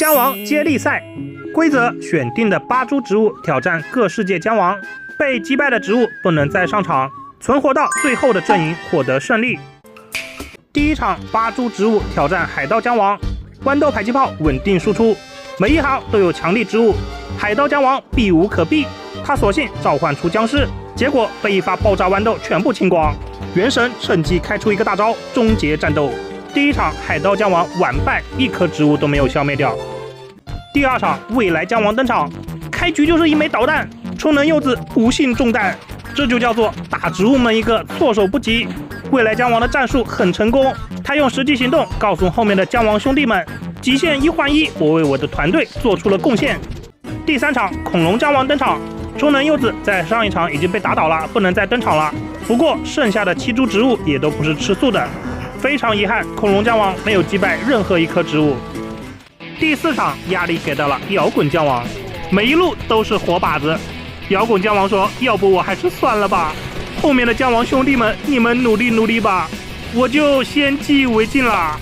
将王接力赛规则：选定的8株植物挑战各世界将王，被击败的植物不能再上场，存活到最后的阵营获得胜利。第一场8株植物挑战海盗将王，豌豆迫击炮稳定输出，每一行都有强力植物，海盗将王避无可避，他索性召唤出僵尸，结果被一发爆炸豌豆全部清光。元神趁机开出一个大招，终结战斗。第一场海盗将王完败，一颗植物都没有消灭掉。第二场未来将王登场，开局就是一枚导弹，充能柚子不幸中弹，这就叫做打植物们一个措手不及。未来将王的战术很成功，他用实际行动告诉后面的将王兄弟们，极限1换1，我为我的团队做出了贡献。第三场恐龙将王登场，充能柚子在上一场已经被打倒了，不能再登场了。不过剩下的7株植物也都不是吃素的，非常遗憾，恐龙将王没有击败任何一颗植物。第四场压力给到了摇滚将王，每一路都是活靶子。摇滚将王说：“要不我还是算了吧，后面的将王兄弟们，你们努力努力吧，我就先记为敬啦。”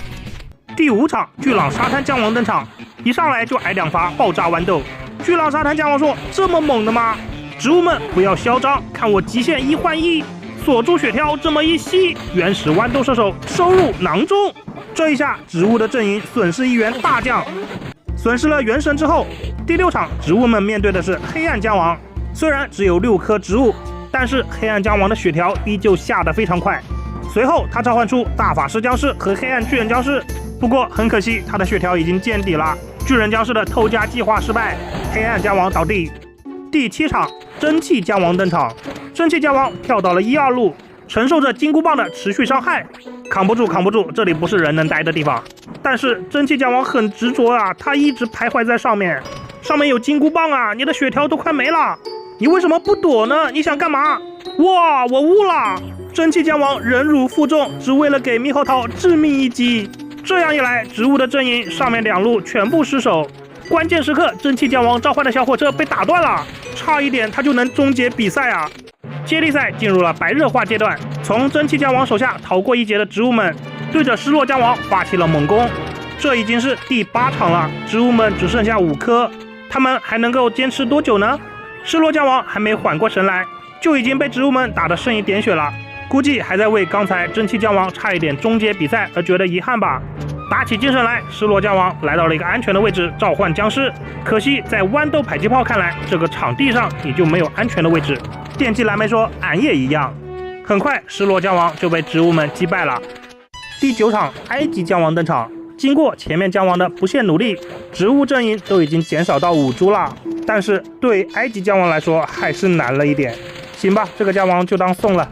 第5场巨浪沙滩将王登场，一上来就挨2发爆炸豌豆。巨浪沙滩将王说：“这么猛的吗？植物们不要嚣张，看我极限1换1。”锁住血条，这么一吸，原始豌豆射手收入囊中。这一下，植物的阵营损失1员大将。损失了元神之后，第6场植物们面对的是黑暗将王。虽然只有6颗植物，但是黑暗将王的血条依旧下得非常快。随后，他召唤出大法师僵尸和黑暗巨人僵尸，不过很可惜，他的血条已经见底了。巨人僵尸的偷家计划失败，黑暗将王倒地。第7场蒸汽将王登场，蒸汽将王跳到了1、2路，承受着金箍棒的持续伤害，扛不住，这里不是人能待的地方。但是蒸汽将王很执着啊，他一直徘徊在上面有金箍棒啊，你的血条都快没了，你为什么不躲呢？你想干嘛？哇，我悟了！蒸汽将王忍辱负重，只为了给猕猴桃致命一击。这样一来，植物的阵营上面2路全部失守。关键时刻，蒸汽将王召唤的小火车被打断了，差一点他就能终结比赛啊！接力赛进入了白热化阶段，从蒸汽将王手下逃过一劫的植物们，对着失落将王发起了猛攻。这已经是第8场了，植物们只剩下5颗，他们还能够坚持多久呢？失落将王还没缓过神来，就已经被植物们打得剩一点血了，估计还在为刚才蒸汽将王差一点终结比赛而觉得遗憾吧。打起精神来，失落将王来到了一个安全的位置召唤僵尸，可惜在豌豆迫击炮看来，这个场地上你就没有安全的位置。电击蓝莓说：“俺也一样。”很快，失落将王就被植物们击败了。第9场埃及将王登场，经过前面将王的不懈努力，植物阵营都已经减少到5株了，但是对埃及将王来说还是难了一点。行吧，这个将王就当送了。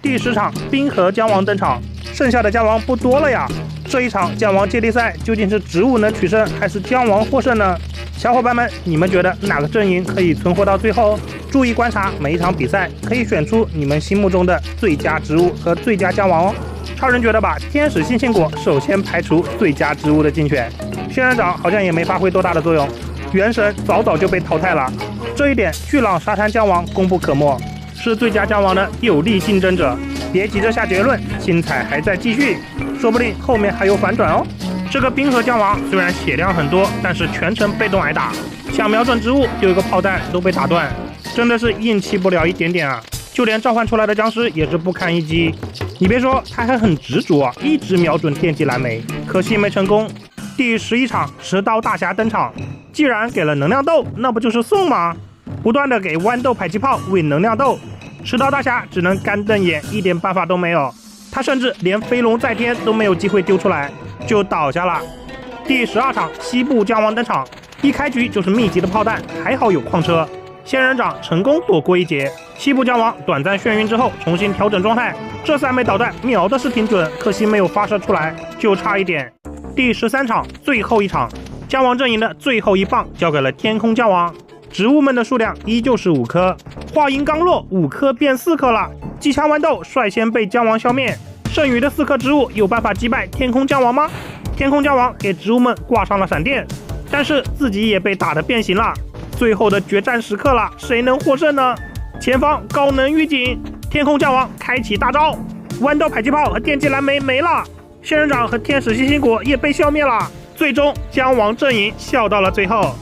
第10场冰河将王登场，剩下的将王不多了呀。这一场将王接力赛究竟是植物能取胜，还是将王获胜呢？小伙伴们，你们觉得哪个阵营可以存活到最后？注意观察每一场比赛，可以选出你们心目中的最佳植物和最佳将王哦。超人觉得把天使星星果首先排除最佳植物的竞选，仙人掌好像也没发挥多大的作用，元神早就被淘汰了。这一点巨浪沙滩将王功不可没，是最佳将王的有力竞争者。别急着下结论，精彩还在继续，说不定后面还有反转哦。这个冰河将王虽然血量很多，但是全程被动挨打，想瞄准植物丢一个炮弹都被打断，真的是硬气不了一点点啊！就连召唤出来的僵尸也是不堪一击。你别说，他还很执着啊，一直瞄准电击蓝莓，可惜没成功。第11场持刀大侠登场，既然给了能量豆，那不就是送吗？不断的给豌豆迫击炮喂能量豆，持刀大侠只能干瞪眼，一点办法都没有。他甚至连飞龙在天都没有机会丢出来，就倒下了。第12场西部将王登场，一开局就是密集的炮弹，还好有矿车，仙人掌成功躲过一劫。西部将王短暂眩晕之后重新调整状态，这3枚导弹瞄的是挺准，可惜没有发射出来，就差一点。第13场最后一场，将王阵营的最后一棒交给了天空将王，植物们的数量依旧是5颗，话音刚落，5颗变4颗了。机枪豌豆率先被将王消灭，剩余的4颗植物有办法击败天空将王吗？天空将王给植物们挂上了闪电，但是自己也被打得变形了。最后的决战时刻了，谁能获胜呢？前方高能预警，天空将王开启大招，豌豆迫击炮和电击蓝莓没了，仙人掌和天使星星果也被消灭了。最终将王阵营笑到了最后。